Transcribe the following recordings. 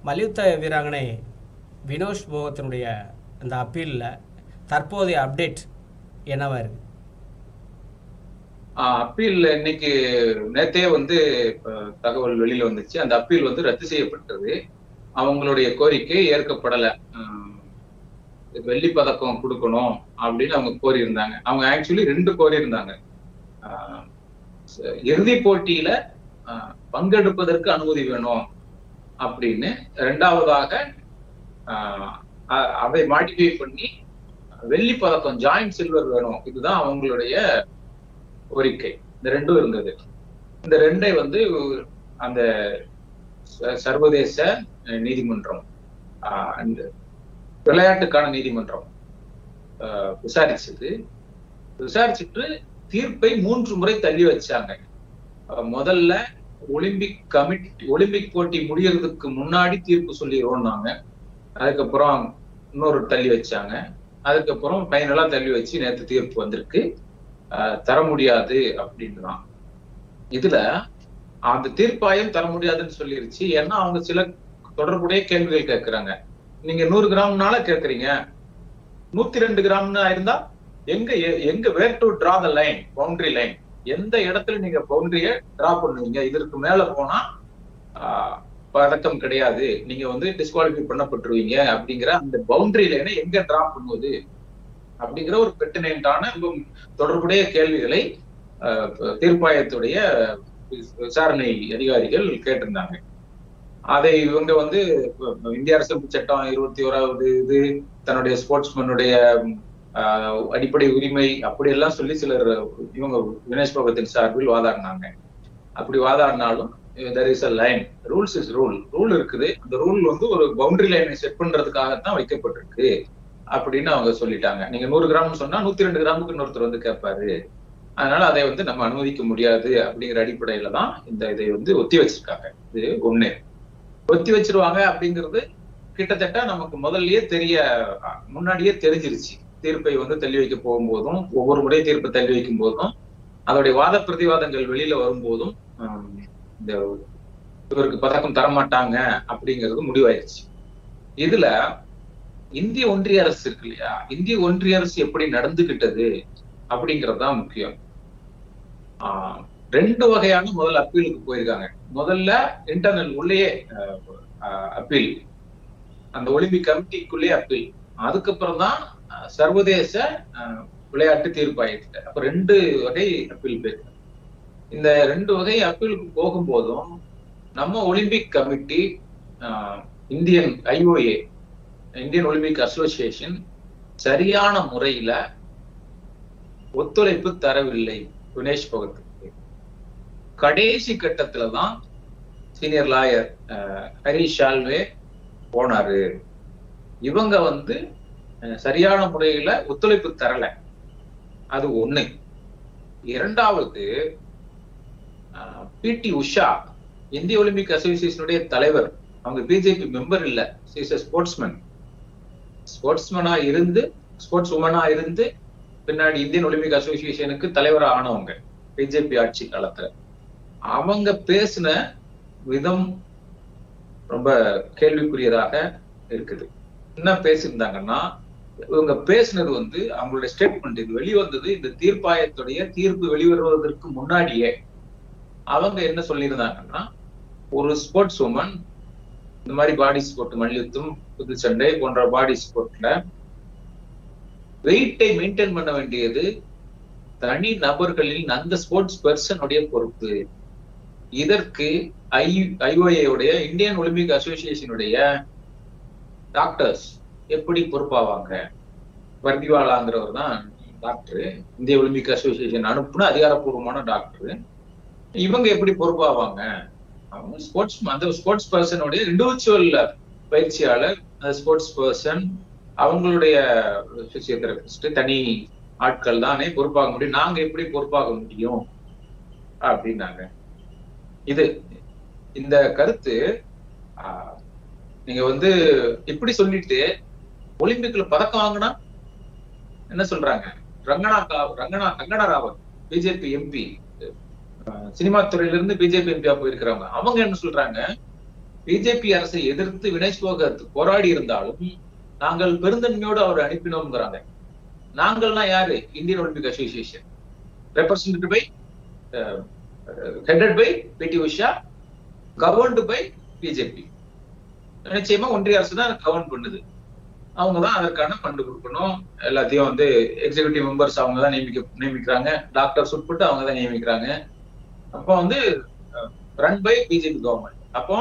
மல்யுத்த வீராங்கனை வினோஷ் போகத்தினுடைய அந்த அப்பீலில் தற்போதைய அப்டேட் என்னவா இருக்கு? அப்பீல் இன்னைக்கு நேத்தே தகவல் வெளியில வந்துச்சு. அந்த அப்பீல் ரத்து செய்யப்பட்டது. அவங்களுடைய கோரிக்கை ஏற்கப்படல. வெள்ளி பதக்கம் கொடுக்கணும் அப்படின்னு அவங்க கோரியிருந்தாங்க. அவங்க ஆக்சுவலி 2 கோரியிருந்தாங்க. இறுதி போட்டியில பங்கெடுப்பதற்கு அனுமதி வேணும் அப்படின்னு. 2வதாக அதை மாடிஃபை பண்ணி வெள்ளி பதக்கம் ஜாயிண்ட் சில்வர் வேணும். இதுதான் அவங்களுடைய கோரிக்கை. இந்த 2ம் இருந்தது. இந்த 2ஐ அந்த சர்வதேச நீதிமன்றம், விளையாட்டுக்கான நீதிமன்றம் விசாரிச்சுட்டு தீர்ப்பை 3 முறை தள்ளி வச்சாங்க. முதல்ல ஒலிம்பிக் போட்டி முடியறதுக்கு முன்னாடி தீர்ப்பு சொல்லிடுவோம்னாங்க. அதுக்கப்புறம் இன்னொரு தள்ளி வச்சாங்க. அதுக்கப்புறம் ஃபைனலா தள்ளி வச்சு நேற்று தீர்ப்பு வந்திருக்கு. தர முடியாது அப்படின்னுதான். இதுல அந்த தீர்ப்பாயம் தர முடியாதுன்னு சொல்லிருச்சு. ஏன்னா அவங்க சில தொடர்புடைய கேள்விகள் கேட்கிறாங்க. நீங்க 100 கிராம்னால கேட்கறீங்க, 102 கிராம்னு இருந்தா எங்க where to draw the line, boundary line, எந்த இடத்துல நீங்க பவுண்டரிய டிரா பண்ணுவீங்க? இதற்கு மேல போனா பதக்கம் கிடையாது, நீங்க டிஸ்குவாலிஃபை பண்ணப்பட்டுருவீங்க அப்படிங்கிற அந்த பவுண்டரி லைனை எங்க டிரா பண்ணுவது அப்படிங்கிற ஒரு பெர்டினென்ட்டான தொடர்புடைய கேள்விகளை தீர்ப்பாயத்துடைய விசாரணை அதிகாரிகள் கேட்டிருந்தாங்க. அதை இவங்க இந்திய அரசியல் சட்டம் 21வது இது, தன்னுடைய ஸ்போர்ட்ஸ்மேனுடைய அடிப்படை உரிமை அப்படி எல்லாம் சொல்லி சிலர் இவங்க வினேஷ் போகத்தின் சார்பில் வாதாடினாங்க. அப்படி வாதாடினாலும் there is a line, rules is rule இருக்குது. அந்த ரூல் ஒரு பவுண்டரி லைனை செட் பண்றதுக்காகத்தான் வைக்கப்பட்டிருக்கு அப்படின்னு அவங்க சொல்லிட்டாங்க. நீங்க 100 கிராம் சொன்னா 102 கிராமுக்கு இன்னொருத்தர் கேட்பாரு. அதனால அதை நம்ம அனுமதிக்க முடியாது அப்படிங்கிற அடிப்படையில தான் இதை ஒத்தி வச்சிருக்காங்க. இது ஒண்ணு. ஒத்தி வச்சிருவாங்க அப்படிங்கிறது கிட்டத்தட்ட நமக்கு முன்னாடியே தெரிஞ்சிருச்சு. தீர்ப்பை தள்ளி வைக்க போகும்போதும், ஒவ்வொரு முறை தீர்ப்பை தள்ளி வைக்கும் போதும், அதோடைய வாத பிரதிவாதங்கள் வெளியில வரும்போதும் இந்த இவருக்கு பதக்கம் தரமாட்டாங்க அப்படிங்கிறது முடிவாயிருச்சு. இதுல இந்திய ஒன்றிய அரசு இருக்கு இல்லையா, இந்திய ஒன்றிய அரசு எப்படி நடந்துகிட்டது அப்படிங்கறதுதான் முக்கியம். 2 வகையான முதல் அப்பீலுக்கு போயிருக்காங்க. முதல்ல இன்டர்னல் உள்ளேயே அப்பீல், அந்த ஒலிம்பிக் கமிட்டிக்குள்ளே அப்பீல். அதுக்கப்புறம் தான் சர்வதேச விளையாட்டு தீர்ப்பாயிட்டு. அப்ப 2 வகை அப்பீல் போயிருக்கு. இந்த 2 வகை அப்பீலுக்கு போகும்போதும் நம்ம Olympic committee, Indian IOA, Indian Olympic association சரியான முறையில ஒத்துழைப்பு தரவில்லை வினேஷ் போகத்துக்கு. கடைசி கட்டத்துலதான் சீனியர் லாயர் ஹரிஷ் சால்வே போனாரு. இவங்க சரியான முறையில ஒத்துழைப்பு தரல. அது ஒண்ணு. 2வது, PT உஷா, இந்திய ஒலிம்பிக் அசோசியேஷனுடைய தலைவர். அவங்க பிஜேபி மெம்பர் இல்ல, ஸ்போர்ட்ஸ்மேனா இருந்து, ஸ்போர்ட்ஸ் உமனா இருந்து பின்னாடி இந்தியன் ஒலிம்பிக் அசோசியேஷனுக்கு தலைவரா ஆனவங்க பிஜேபி ஆட்சி காலத்துல. அவங்க பேசின விதம் ரொம்ப கேள்விக்குரியதாக இருக்குது. என்ன பேசியிருந்தாங்கன்னா, இவங்க பேசினது அவங்களுடைய ஸ்டேட்மெண்ட் இது வெளிவந்தது இந்த தீர்ப்பாயத்துடைய தீர்ப்பு வெளிவருவதற்கு முன்னாடியே. அவங்க என்ன சொல்லியிருந்தாங்கன்னா, ஒரு ஸ்போர்ட்ஸ் உமன் இந்த மாதிரி பாடி ஸ்போர்ட், மல்யுத்தம், குத்துச்சண்டை போன்ற பாடி ஸ்போர்ட்ல வெயிட்டை மெயின்டைன் பண்ண வேண்டியது தனி நபர்களின், அந்த ஸ்போர்ட்ஸ் பர்சனுடைய பொறுப்பு. இதற்கு IOA உடைய, இந்தியன் ஒலிம்பிக் அசோசியேஷனுடைய டாக்டர்ஸ் எப்படி பொறுப்பாவாங்க? வர்திவாலாங்கிறவர் தான் டாக்டர், இந்திய ஒலிம்பிக் அசோசியேஷன் அனுப்புன அதிகாரப்பூர்வமான டாக்டர். இவங்க எப்படி பொறுப்பாவாங்க? அவங்க அந்த ஸ்போர்ட்ஸ் பர்சனுடைய இண்டிவிஜுவல் பயிற்சியாளர், அந்த ஸ்போர்ட்ஸ் பர்சன், அவங்களுடைய பிசியோதெரபிஸ்ட், தனி ஆட்கள் தானே பொறுப்பாக முடியும். நாங்க எப்படி பொறுப்பாக முடியும் அப்படின்னாங்க. இந்த கருத்து நீங்க இப்படி சொல்லிட்டு ஒலிம்பிக்ல பதக்கம் வாங்கினா என்ன சொல்றாங்க? Kangana Rawat, BJP MP, cinema துறையில இருந்து பிஜேபி MP போயிருக்கிறவங்க, அவங்க என்ன சொல்றாங்க? பிஜேபி அரசை எதிர்த்து வினேஷ் போகத் போராடி இருந்தாலும் நாங்கள் பெருந்தன்மையோடு அவர் அனுப்பினோம்ங்கிறாங்க. நாங்கள்னா யாரு? Indian Olympic Association, represented by headed by PT Usha, governed by BJP. நிச்சயமா ஒன்றிய அரசு தான் கவர்ன் பண்ணுது. அவங்க தான் அதற்கான ஃபண்டு கொடுக்கணும். எல்லாத்தையும் வந்து எக்ஸிகியூட்டிவ் மெம்பர்ஸ் அவங்க தான் நியமிக்கிறாங்க. டாக்டர்ஸ் உட்பட்டு அவங்க தான் நியமிக்கிறாங்க. அப்போ வந்து ரன் பை பிஜேபி கவர்மெண்ட். அப்போ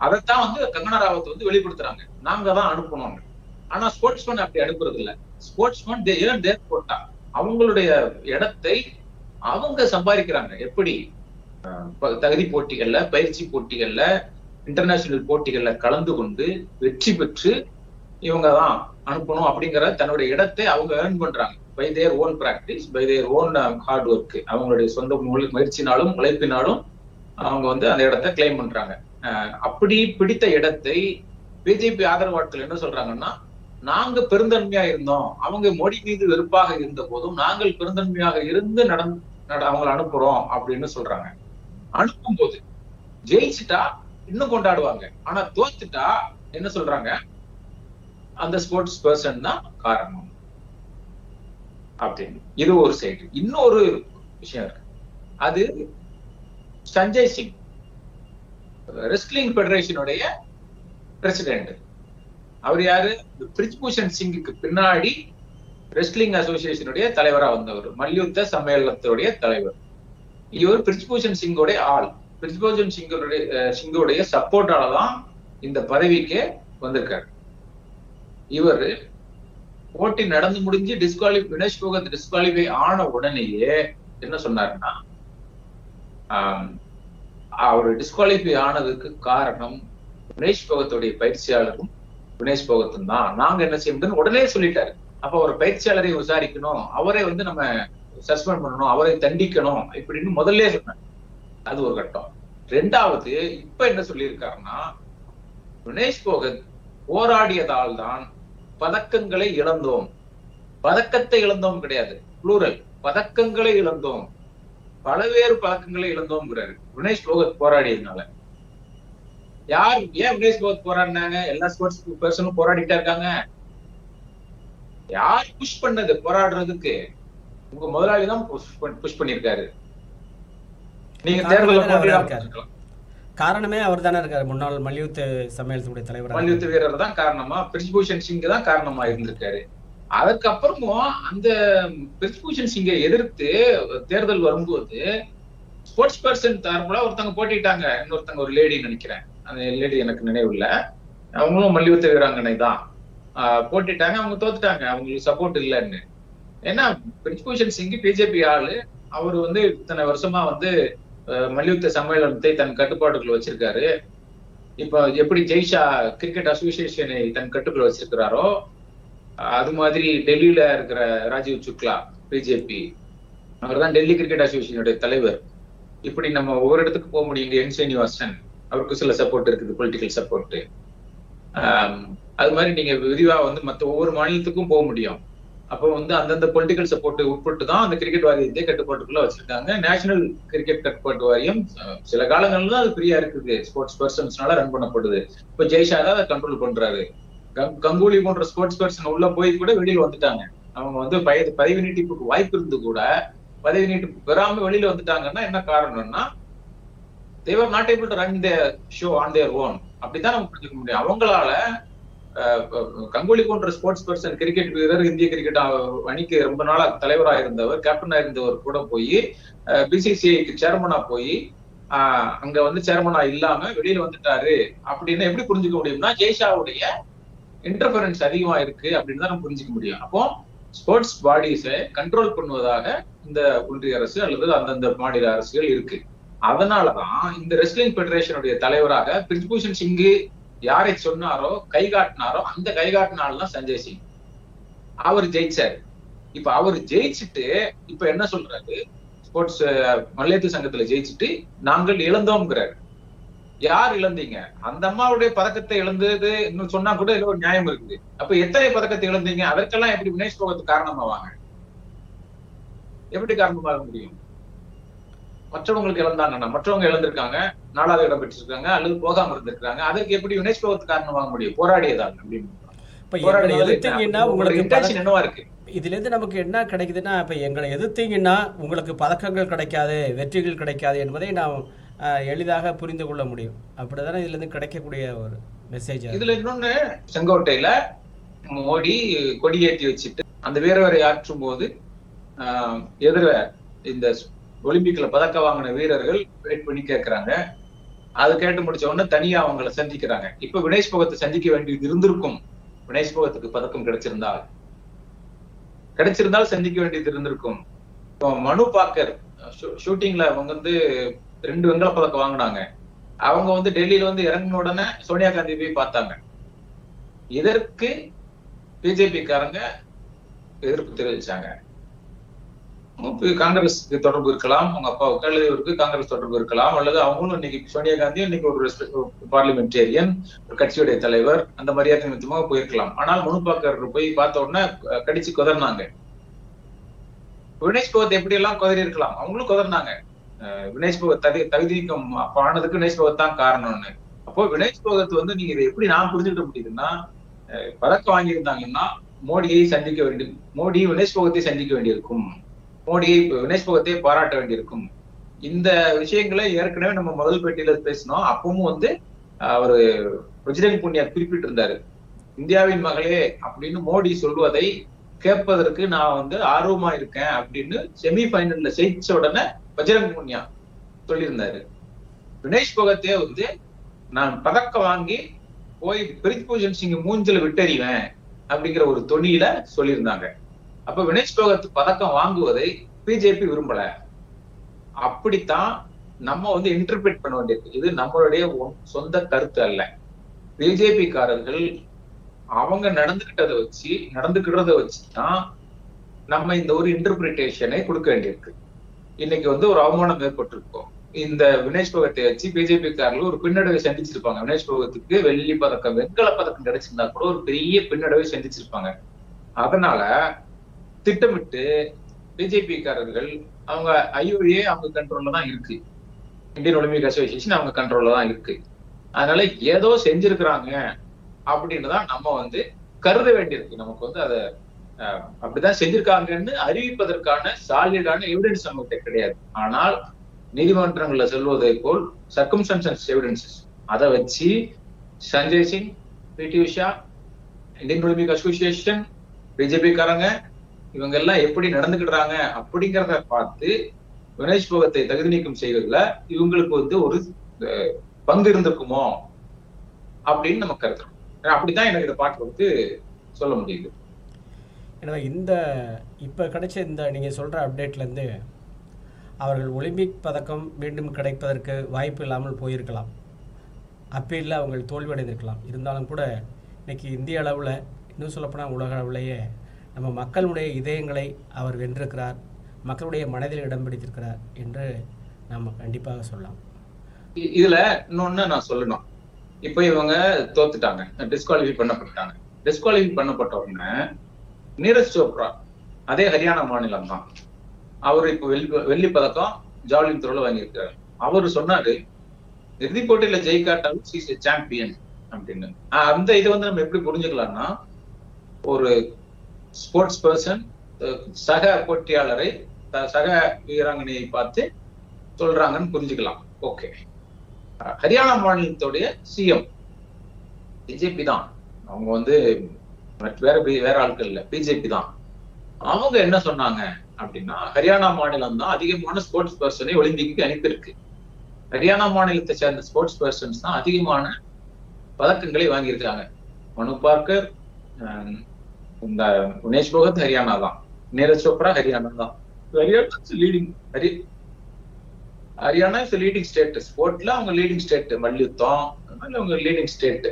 அதைத்தான் வந்து கங்கனா ராவத் வந்து வெளிப்படுத்துறாங்க, நாங்க தான் அனுப்பணும். ஆனா ஸ்போர்ட்ஸ்மேன் அப்படி அனுப்புறது இல்ல. ஸ்போர்ட்ஸ்மேன் கோட்டா, அவங்களுடைய இடத்தை அவங்க சம்பாதிக்கிறாங்க. எப்படி? தகுதி போட்டிகள்ல, பயிற்சி போட்டிகள்ல, இன்டர்நேஷனல் போட்டிகள்ல கலந்து கொண்டு வெற்றி பெற்று இவங்க தான் அனுப்பணும் அப்படிங்கிற தன்னுடைய இடத்தை அவங்க ஏர்ன் பண்றாங்க. By their own practice, by their own hard work. அவங்களுடைய சொந்த முயற்சினாலும் உழைப்பினாலும் அவங்க வந்து அந்த இடத்தை கிளைம் பண்றாங்க. அப்படி பிடித்த இடத்தை பிஜேபி ஆதரவாளர்கள் என்ன சொல்றாங்கன்னா, நாங்க பெருந்தன்மையா இருந்தோம், அவங்க மோடி மீது வெறுப்பாக இருந்த போதும் நாங்கள் பெருந்தன்மையாக இருந்து அவங்களை அனுப்புறோம் அப்படின்னு சொல்றாங்க. அனுப்பும் போது ஜெயிச்சுட்டா இன்னும் கொண்டாடுவாங்க. ஆனா தோத்துட்டா என்ன சொல்றாங்க? அந்த ஸ்போர்ட்ஸ் பர்சன் தான் காரணம் அப்படின்னு. இது ஒரு சைடு. இன்னொரு விஷயம் இருக்கு. அது சஞ்சய் சிங், ரெஸ்லிங் ஃபெடரேஷனுடைய பிரசிடென்ட். அவர் யாரு? பிரிஜ்பூஷன் சிங்குக்கு பின்னாடி ரெஸ்லிங் அசோசியேஷனுடைய தலைவரா வந்தவர், மல்யுத்த சம்மேளனத்துடைய தலைவர். இவர் பிரிஜ்பூஷன் சிங்கோடைய ஆள். பிரிஜ்பூஷன் சிங்கோடைய சப்போர்ட்டால தான் இந்த பதவிக்கு வந்திருக்காரு. இவர் போட்டி நடந்து முடிஞ்சு வினேஷ் போகத் டிஸ்குவாலிஃபை ஆன உடனேயே என்ன சொன்னாருன்னா, அவர் டிஸ்குவாலிஃபை ஆனதுக்கு காரணம் வினேஷ் போகத்துடைய பயிற்சியாளரும் வினேஷ் போகத்தும் தான். நாங்க என்ன செய்ய உடனே சொல்லிட்டாரு. அப்ப அவர் பயிற்சியாளரை விசாரிக்கணும், அவரை வந்து நம்ம சஸ்பெண்ட் பண்ணணும், அவரை தண்டிக்கணும் இப்படின்னு முதல்ல சொன்னார். அது ஒரு கட்டம். ரெண்டாவது, இப்ப என்ன சொல்லியிருக்காருன்னா, வினேஷ் போகத் போராடியதால் தான் பதக்கங்களை இழந்தோம். பதக்கத்தை இழந்தோம் கிடையாது, புளூரல், பதக்கங்களை இழந்தோம், பலவேறு பதக்கங்களை இழந்தோம்ங்கிறாரு. வினேஷ் போகத் போராடியதுனால. ஏன் வினேஷ் போகத் போராடினாங்க? எல்லா ஸ்போர்ட்ஸ் பர்சனும் போராடிட்டா இருக்காங்க. யார் புஷ் பண்ணது போராடுறதுக்கு? உங்க முதலாளி தான் புஷ் பண்ணிருக்காரு. நீங்க தேர்தல் காரணமே அவர் தானே இருக்காரு, முன்னாள் மல்யுத்த சம்மேளனத்துடைய தலைவர். மல்யுத்த வீரர் தான் காரணமா, பிரிஜ்பூஷன் சிங் தான் காரணமா இருந்திருக்காரு. அதுக்கப்புறமும் அந்த பிரிஜ்பூஷன் சிங்கை எதிர்த்து தேர்தல் வரும்போது ஸ்போர்ட்ஸ் பர்சன் தரப்புல ஒருத்தவங்க போட்டிட்டாங்க. இன்னொருத்தங்க ஒரு லேடி நினைக்கிறேன், அந்த லேடி எனக்கு நினைவு இல்ல, அவங்களும் மல்யுத்த வீராங்கனை தான். போட்டிட்டாங்க, அவங்க தோத்துட்டாங்க, அவங்களுக்கு சப்போர்ட் இல்லைன்னு. ஏன்னா பிரிஜ்பூஷன் சிங் பிஜேபி ஆளு, அவரு வந்து இத்தனை வருஷமா வந்து மல்யுத்த சம்மேளனத்தை தன் கட்டுப்பாட்டுக்குள்ள வச்சிருக்காரு. இப்ப எப்படி ஜெய்ஷா கிரிக்கெட் அசோசியேஷனை தன் கட்டுக்குள்ள வச்சிருக்கிறாரோ, அது மாதிரி டெல்லியில இருக்கிற ராஜீவ் சுக்லா பிஜேபி, அவர் தான் டெல்லி கிரிக்கெட் அசோசியேஷனுடைய தலைவர். இப்படி நம்ம ஒவ்வொரு இடத்துக்கு போக முடியும். என் சீனிவாசன், அவருக்கு சில சப்போர்ட் இருக்குது, பொலிட்டிக்கல் சப்போர்ட். அது மாதிரி நீங்க விரிவா வந்து மற்ற ஒவ்வொரு மாநிலத்துக்கும் போக முடியும். அப்போ வந்து அந்தந்த பொலிட்டிக்கல் சப்போர்ட் உட்பட்டு தான் அந்த கிரிக்கெட் வாரியத்தை கட்டுப்பாட்டுக்குள்ள வச்சிருக்காங்க. நேஷனல் கிரிக்கெட் கட்டுப்பாட்டு வாரியம் சில காலங்கள்ல அது ஃப்ரீயா இருக்குது, ஸ்போர்ட்ஸ் பர்சன்ஸ்னால ரன் பண்ணப்படுது. இப்ப ஜெய்ஷா தான் அதை கண்ட்ரோல் பண்றாரு. கங்குலி போன்ற ஸ்போர்ட்ஸ் பர்சன் உள்ள போய் கூட வெளியில வந்துட்டாங்க. அவங்க வந்து பதவி நீட்டிப்புக்கு வாய்ப்பு இருந்து கூட பதவி நீட்டிப்பு பெறாம வெளியில வந்துட்டாங்கன்னா என்ன காரணம்னா, they were not able to run the show on their own. அப்படிதான் நம்ம புரிஞ்சுக்க முடியும். அவங்களால கங்குலி போன்ற ஸ்போர்ட்ஸ் பர்சன், கிரிக்கெட் வீரர், இந்திய கிரிக்கெட் அணிக்கு ரொம்ப நாளா தலைவராக இருந்தவர், கேப்டனா இருந்தவர் கூட போய் பிசிசிஐக்கு சேர்மனா போய் அங்க வந்து சேர்மனா இல்லாம வெளியில வந்துட்டாரு அப்படின்னு எப்படி புரிஞ்சுக்க முடியும்னா, ஜெய்ஷாவுடைய இன்டர்ஃபரன்ஸ் அதிகமா இருக்கு அப்படின்னு தான் நம்ம புரிஞ்சுக்க முடியும். அப்போ ஸ்போர்ட்ஸ் பாடிஸை கண்ட்ரோல் பண்ணுவதாக இந்த ஒன்றிய அரசு அல்லது அந்தந்த மாநில அரசுகள் இருக்கு. அதனாலதான் இந்த ரெஸ்லிங் பெடரேஷனுடைய தலைவராக பிரிஜ்பூஷன் சிங் யாரை சொன்னாரோ, கைகாட்டினாரோ, அந்த கைகாட்டினால்தான் சஞ்சய் சிங். அவர் ஜெயிச்சாரு. இப்ப அவர் ஜெயிச்சுட்டு இப்ப என்ன சொல்றாரு? ஸ்போர்ட்ஸ் மல்யுத்த சங்கத்துல ஜெயிச்சுட்டு நாங்கள் இழந்தோம்ங்கிறாரு. யார் இழந்தீங்க? அந்த அம்மாவுடைய பதக்கத்தை இழந்தது இன்னும் சொன்னா கூட ஏதோ ஒரு நியாயம் இருக்குது. அப்ப எத்தனை பதக்கத்தை இழந்தீங்க? அதற்கெல்லாம் எப்படி வினேஷ் போகத்துக்கு காரணமாவாங்க? எப்படி காரணமாக முடியும்? மற்றவங்களுக்கு இழந்தாங்கன்னா, மற்றவங்க இழந்திருக்காங்க, 4வது இடம் பெற்றிருக்காங்க அல்லது போகாம இருந்திருக்காங்க. அதற்கு எப்படி வினேஷ் போகத் காரணம் வாங்க முடியும்? போராடியதால் அப்படின்னு. இப்ப எங்களை போராடினால என்ன? எதிர்த்தீங்கன்னா உங்களோட உங்களுக்கு இன்டென்ஷன் என்னவா இருக்கு? இதுல இருந்து நமக்கு என்ன கிடைக்குதுன்னா, இப்ப எங்களை எதிர்த்தீங்கன்னா உங்களுக்கு பதக்கங்கள் கிடைக்காது, வெற்றிகள் கிடைக்காது என்பதை நாம் எளிதாக புரிந்து கொள்ள முடியும். அப்படிதானே இதுல இருந்து கிடைக்கக்கூடிய ஒரு மெசேஜ். இதுல இன்னொன்னு, செங்கோட்டையில மோடி கொடியேற்றி வச்சுட்டு அந்த வீரவரை ஆற்றும் போது எதிர இந்த ஒலிம்பிக்ல பதக்கம் வாங்கின வீரர்கள் வெயிட் பண்ணி கேட்கிறாங்க. அது கேட்டு முடிச்ச உடனே தனியா அவங்கள சந்திக்கிறாங்க. இப்ப வினேஷ் போகத்தை சந்திக்க வேண்டியது இருந்திருக்கும். வினேஷ் போகத்துக்கு பதக்கம் கிடைச்சிருந்தால் சந்திக்க வேண்டியது இருந்திருக்கும். இப்போ மனு பாக்கர் ஷூட்டிங்ல அவங்க வந்து 2 வெண்கல பதக்கம் வாங்கினாங்க. அவங்க வந்து டெல்லியில வந்து இறங்கின உடனே சோனியா காந்தி போய் பார்த்தாங்க. இதற்கு பிஜேபி காரங்க எதிர்ப்பு தெரிவிச்சாங்க. காங்கிரஸுக்கு தொடர்பு இருக்கலாம், அவங்க அப்பாவுக்கு அல்லது இவருக்கு காங்கிரஸ் தொடர்பு இருக்கலாம், அல்லது அவங்களும் இன்னைக்கு சோனியா காந்தியும் இன்னைக்கு ஒரு பார்லிமெண்டேரியன், ஒரு கட்சியுடைய தலைவர், அந்த மரியாதை நிமித்தமாக போயிருக்கலாம். ஆனால் மனு பாக்கர் போய் பார்த்த உடனே கடிச்சு கொதர்னாங்க. வினேஷ் போகத் எப்படி எல்லாம் கொதறி இருக்கலாம், அவங்களும் கொதர்னாங்க. வினேஷ் போகத் தகுதி நீக்கம் ஆனதுக்கு வினேஷ் போகத் தான் காரணம்னு. அப்போ வினேஷ் போகத் வந்து நீங்க இதை எப்படி நான் புரிஞ்சுக்கிட்ட முடியுதுன்னா, பதக்கம் வாங்கியிருந்தாங்கன்னா மோடியை சந்திக்க வேண்டிய, மோடி வினேஷ் போகத்தை சந்திக்க வேண்டியிருக்கும், மோடியை வினேஷ் போகத்தை பாராட்ட வேண்டியிருக்கும். இந்த விஷயங்களை ஏற்கனவே நம்ம முதல் பேட்டியில பேசினோம். அப்பவும் வந்து அவரு பஜ்ரங் புனியா குறிப்பிட்டிருந்தாரு, இந்தியாவின் மகளே அப்படின்னு மோடி சொல்வதை கேட்பதற்கு நான் வந்து ஆர்வமா இருக்கேன் அப்படின்னு செமி பைனல்ல ஜெயிச்ச உடனே பஜ்ரங் புனியா சொல்லியிருந்தாரு. வினேஷ் போகத்தே வந்து நான் பதக்கம் வாங்கி போய் பிரித் பூஷன் சிங் மூஞ்சில விட்டறிவேன் அப்படிங்கிற ஒரு தொனியில சொல்லியிருந்தாங்க. அப்ப வினேஷ் போகத் பதக்கம் வாங்குவதை பிஜேபி விரும்பல. அப்படித்தான் நம்ம வந்து இன்டர்பிரேட் பண்ண வேண்டியிருக்கு. இது நம்மளுடைய சொந்த கருத்து அல்ல. பிஜேபி காரர்கள் அவங்க நடந்துகிட்டத வச்சுதான் நம்ம இந்த ஒரு இன்டர்பிரிட்டேஷனை கொடுக்க வேண்டியிருக்கு. இன்னைக்கு வந்து ஒரு அவமானம் ஏற்பட்டிருக்கோம். இந்த வினேஷ் போகத்தை வச்சு பிஜேபி காரர்கள் ஒரு பின்னடைவை சந்திச்சிருப்பாங்க. வினேஷ் போகத்துக்கு வெள்ளி பதக்கம், வெண்கல பதக்கம் கிடைச்சிருந்தா கூட ஒரு பெரிய பின்னடைவை சந்திச்சிருப்பாங்க. அதனால திட்டமிட்டு பிஜேபி காரர்கள், அவங்க ஐஓஏ அவங்க கண்ட்ரோல்ல தான் இருக்கு, இந்தியன் ஒலிம்பிக் அசோசியேஷன் அவங்க கண்ட்ரோல்ல தான் இருக்கு. அதனால ஏதோ செஞ்சிருக்கிறாங்க அப்படின்னு தான் நம்ம வந்து கருத வேண்டியிருக்கு. நமக்கு வந்து அதை அப்படிதான் செஞ்சிருக்காங்கன்னு அறிவிப்பதற்கான சாலிடான எவிடன்ஸ் நம்மகிட்ட கிடையாது. ஆனால் நீதிமன்றங்கள்ல சொல்வதை போல் சர்க்கம்ஸ்டன்சஸ் எவிடன்சஸ் அதை வச்சு சஞ்சய் சிங், பிடி Usha, Indian Olympic association, BJP காரங்க இவங்க எல்லாம் எப்படி நடந்துக்கிடுறாங்க அப்படிங்கிறத பார்த்து வினேஷ் போகத்தை தகுதி நீக்கம் செய்வதில் இவங்களுக்கு வந்து ஒரு பங்கு இருந்திருக்குமோ அப்படின்னு நம்ம கருதுறோம். அப்படித்தான் எனக்கு இதை பார்க்க வந்து சொல்ல முடியுது. எனவே இப்ப கிடைச்ச இந்த நீங்க சொல்ற அப்டேட்ல இருந்து அவர்கள் ஒலிம்பிக் பதக்கம் மீண்டும் கிடைப்பதற்கு வாய்ப்பு இல்லாமல் போயிருக்கலாம். அப்பீலில் அவங்க தோல்வியடைந்திருக்கலாம். இருந்தாலும் கூட இன்னைக்கு இந்திய அளவில், இன்னும் சொல்லப்போனால் உலக அளவிலேயே நம்ம மக்களுடைய இதயங்களை அவர் வென்றிருக்கிறார், மக்களுடைய மனதில் இடம் பிடித்திருக்கிறார் என்று நாம் கண்டிப்பாக சொல்லலாம். இதுல இன்னொன்னு நான் சொல்லணும். இப்ப இவங்க தோத்துட்டாங்க, டிஸ்குவாலிஃபை பண்ணப்பட்டாங்க. டிஸ்குவாலிஃபை பண்ணப்பட்ட உடனே நீரஜ் சோப்ரா, அதே ஹரியானா மாநிலம் தான், அவர் இப்ப வெள்ளி பதக்கம் ஜாவ்லின் த்ரோல வாங்கியிருக்காரு. அவரு சொன்னாரு, இறுதிப் போட்டியில ஜெயிக்காட்டாலும் இஸ் எ சாம்பியன் அப்படின்னு. அந்த இதை வந்து நம்ம எப்படி புரிஞ்சுக்கலாம்னா, ஒரு ஸ்போர்ட்ஸ் பர்சன் சக போட்டியாளரை, சக வீராங்கனையை பார்த்து சொல்றாங்கன்னு புரிஞ்சுக்கலாம். ஓகே, ஹரியானா மாநிலத்துடைய சிஎம் பிஜேபி தான், அவங்க வந்து வேற ஆட்கள் இல்ல, பிஜேபி தான். அவங்க என்ன சொன்னாங்க அப்படின்னா, ஹரியானா மாநிலம் தான் அதிகமான ஸ்போர்ட்ஸ் பர்சனை ஒலிம்பிக்கு அனுப்பியிருக்கு. ஹரியானா மாநிலத்தை சேர்ந்த ஸ்போர்ட்ஸ் பர்சன்ஸ் தான் அதிகமான பதக்கங்களை வாங்கியிருக்காங்க. மனு பார்க்கர், இந்த வினேஷ் போகத் ஹரியானா தான், நீரஜ் சோப்ரா ஹரியானா தான். ஹரியானா இஸ் லீடிங் ஸ்டேட் ஸ்போர்ட்ல, அவங்க லீடிங் ஸ்டேட் மல்யுத்தம், அவங்க லீடிங் ஸ்டேட்.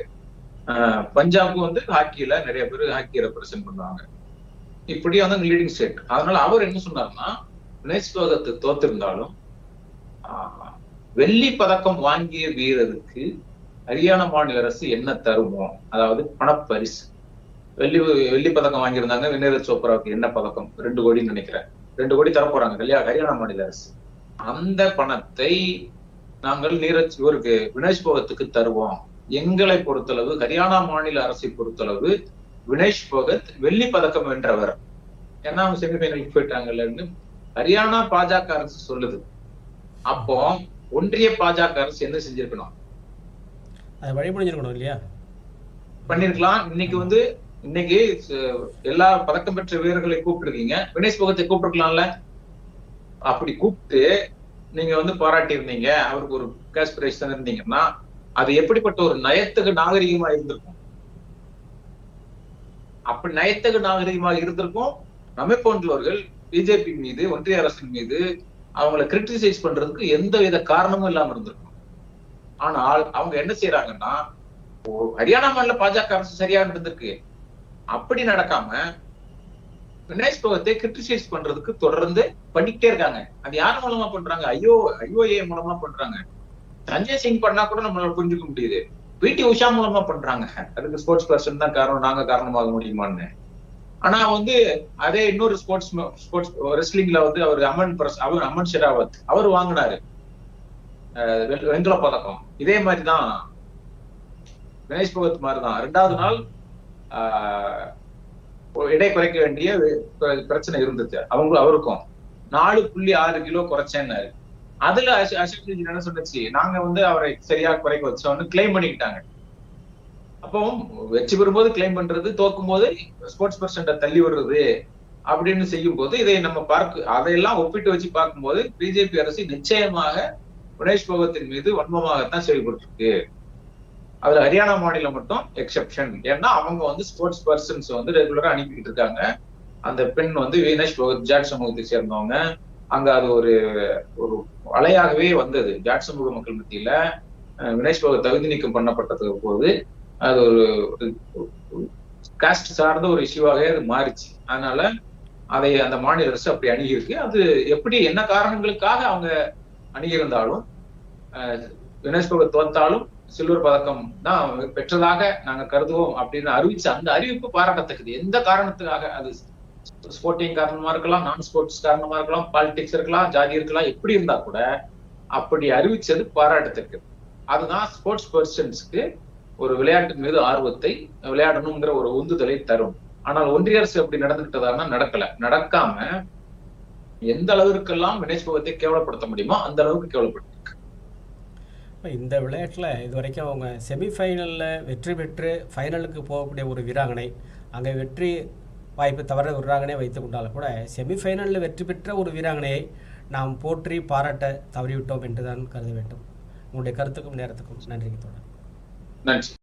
பஞ்சாபும் வந்து ஹாக்கியில நிறைய பேர் ஹாக்கி ரெப்ரசென்ட் பண்ணுவாங்க. இப்படி வந்து லீடிங் ஸ்டேட். அதனால அவர் என்ன சொன்னார்னா, வினேஷ் போகத்து தோத்திருந்தாலும் வெள்ளி பதக்கம் வாங்கிய வீரருக்கு ஹரியானா மாநில அரசு என்ன தருமோ, அதாவது பணப்பரிசு. வெள்ளி பதக்கம் வாங்கியிருந்தாங்க நீரஜ் சோப்ராவுக்கு, என்ன பதக்கம், 2 கோடின்னு நினைக்கிறேன், 2 கோடி தரப்போறாங்க இல்லையா ஹரியானா மாநில அரசு. அந்த பணத்தை நாங்கள் நீரஜ் இவருக்கு வினேஷ் போகத்துக்கு தருவோம். எங்களை பொறுத்தளவு, ஹரியானா மாநில அரசை பொறுத்தளவு வினேஷ் போகத் வெள்ளி பதக்கம் வென்றவர். ஏன்னா அவங்க செமிஃபைனலுக்கு போயிட்டாங்கன்னு ஹரியானா பாஜக அரசு சொல்லுது. அப்போ ஒன்றிய பாஜக அரசு என்ன செஞ்சிருக்கணும்? அதை வழிபடிஞ்சிருக்கணும் இல்லையா? பண்ணிருக்கலாம். இன்னைக்கு எல்லா பதக்கம் பெற்ற வீரர்களை கூப்பிட்டுருக்கீங்க, வினேஷ் போகத்தை கூப்பிட்டுருக்கலாம்ல. அப்படி கூப்பிட்டு நீங்க பாராட்டி இருந்தீங்க, அவருக்கு ஒரு கேஷ் பிரைஸ் தந்திருந்தீங்கன்னா அது எப்படிப்பட்ட ஒரு நயத்துக்கு நாகரிகமா இருந்திருக்கும். அப்படி நயத்துக்கு நாகரிகமாக இருந்திருக்கும். நம்மை போன்றவர்கள் பிஜேபி மீது, ஒன்றிய அரசின் மீது அவங்களை கிரிட்டிசைஸ் பண்றதுக்கு எந்த வித காரணமும் இல்லாம இருந்திருக்கும். ஆனால் அவங்க என்ன செய்யறாங்கன்னா, ஹரியானா மாநில பாஜக அரசு சரியா இருந்திருக்கு, அப்படி நடக்காம வினேஷ் போகத்தை கிரிட்டிசைஸ் பண்றதுக்கு தொடர்ந்து பண்ணிக்கிட்டே இருக்காங்க. அது யார் மூலமா பண்றாங்க? ஐஓஏ மூலமா பண்றாங்க. சஞ்சய் சிங் பண்ணா கூட நம்மளால புரிஞ்சுக்க முடியுது. பிடி உஷா மூலமா பண்றாங்க. அதுக்கு ஸ்போர்ட்ஸ் பர்சன் தான் காரணம், நாங்க காரணமாக முடியுமான்னு. ஆனா அதே இன்னொரு ஸ்போர்ட்ஸ் ரெஸ்லிங்ல அவர் அமன் ஷெராவத் அவர் வாங்கினாரு வெண்கல பதக்கம். இதே மாதிரிதான் வினேஷ் போகத் மாதிரிதான் 2வது நாள் எடை குறைக்க வேண்டிய பிரச்சனை இருந்துச்சு. அவருக்கும் 4.6 கிலோ குறைச்சேன்னாரு. அதுல அசோக் என்ன சொன்னிச்சு, நாங்க அவரை சரியா குறைக்க வச்சோம்னு கிளைம் பண்ணிக்கிட்டாங்க. அப்போ வெற்றி பெறும்போது கிளைம் பண்றது, தோக்கும் போது ஸ்போர்ட்ஸ் பர்சன்ட தள்ளி விடுறது அப்படின்னு செய்யும் போது இதை நம்ம அதையெல்லாம் ஒப்பிட்டு வச்சு பார்க்கும்போது பிஜேபி அரசு நிச்சயமாக வினேஷ் போகத்தின் மீது வன்மமாகத்தான் செயல்பட்டு. அதுல ஹரியானா மாநிலம் மட்டும் எக்ஸெப்ஷன். ஏன்னா அவங்க ஸ்போர்ட்ஸ் பர்சன்ஸ் ரெகுலரா அனுப்பிக்கிட்டு இருக்காங்க. அந்த பெண் வினேஷ் போகத் ஜாட் சமூகத்தை சேர்ந்தவங்க. அங்க அது ஒரு அலையாகவே வந்தது ஜாட் சமூக மக்கள் மத்தியில. வினேஷ் போகத் தகுதி நீக்கம் பண்ணப்பட்டதுக்கு போது அது ஒரு காஸ்ட் சார்ந்த ஒரு இஷ்யூவாகவே அது மாறிச்சு. அதனால அதை அந்த மாநில அரசு அப்படி அணுகியிருக்கு. அது எப்படி என்ன காரணங்களுக்காக அவங்க அணுகியிருந்தாலும், வினேஷ் போகத் தோத்தாலும் சில்வர் பதக்கம் தான் பெற்றதாக நாங்க கருதுவோம் அப்படின்னு அறிவிச்ச அந்த அறிவிப்பு பாராட்டத்தக்கது. எந்த காரணத்துக்காக, அது ஸ்போர்ட்டிங் காரணமா இருக்கலாம், நான் ஸ்போர்ட்ஸ் காரணமா இருக்கலாம், பாலிடிக்ஸ் இருக்கலாம், ஜாதி இருக்கலாம், எப்படி இருந்தா கூட அப்படி அறிவிச்சது பாராட்டத்தக்கது. அதுதான் ஸ்போர்ட்ஸ் பர்சன்ஸ்க்கு ஒரு விளையாட்டின் மீது ஆர்வத்தை, விளையாடணுங்கிற ஒரு உந்துதலை தரும். ஆனால் ஒன்றிய அரசு அப்படி நடந்துகிட்டதானா நடக்காம எந்த அளவிற்கெல்லாம் வினேஷ் போகத்தை கேவலப்படுத்த முடியுமோ அந்த அளவுக்கு கேவலப்படுத்திருக்கு. இந்த விளையாட்டில் இது வரைக்கும் அவங்க செமிஃபைனலில் வெற்றி பெற்று ஃபைனலுக்கு போகக்கூடிய ஒரு வீராங்கனை, அங்கே வெற்றி வாய்ப்பு தவற வீராங்கனை வைத்து கொண்டாலும் கூட செமிஃபைனலில் வெற்றி பெற்ற ஒரு வீராங்கனையை நாம் போற்றி பாராட்ட தவறிவிட்டோம் என்று தான் கருத வேண்டும். உங்களுடைய கருத்துக்கும் நேரத்துக்கும் நன்றி தோழர். நன்றி.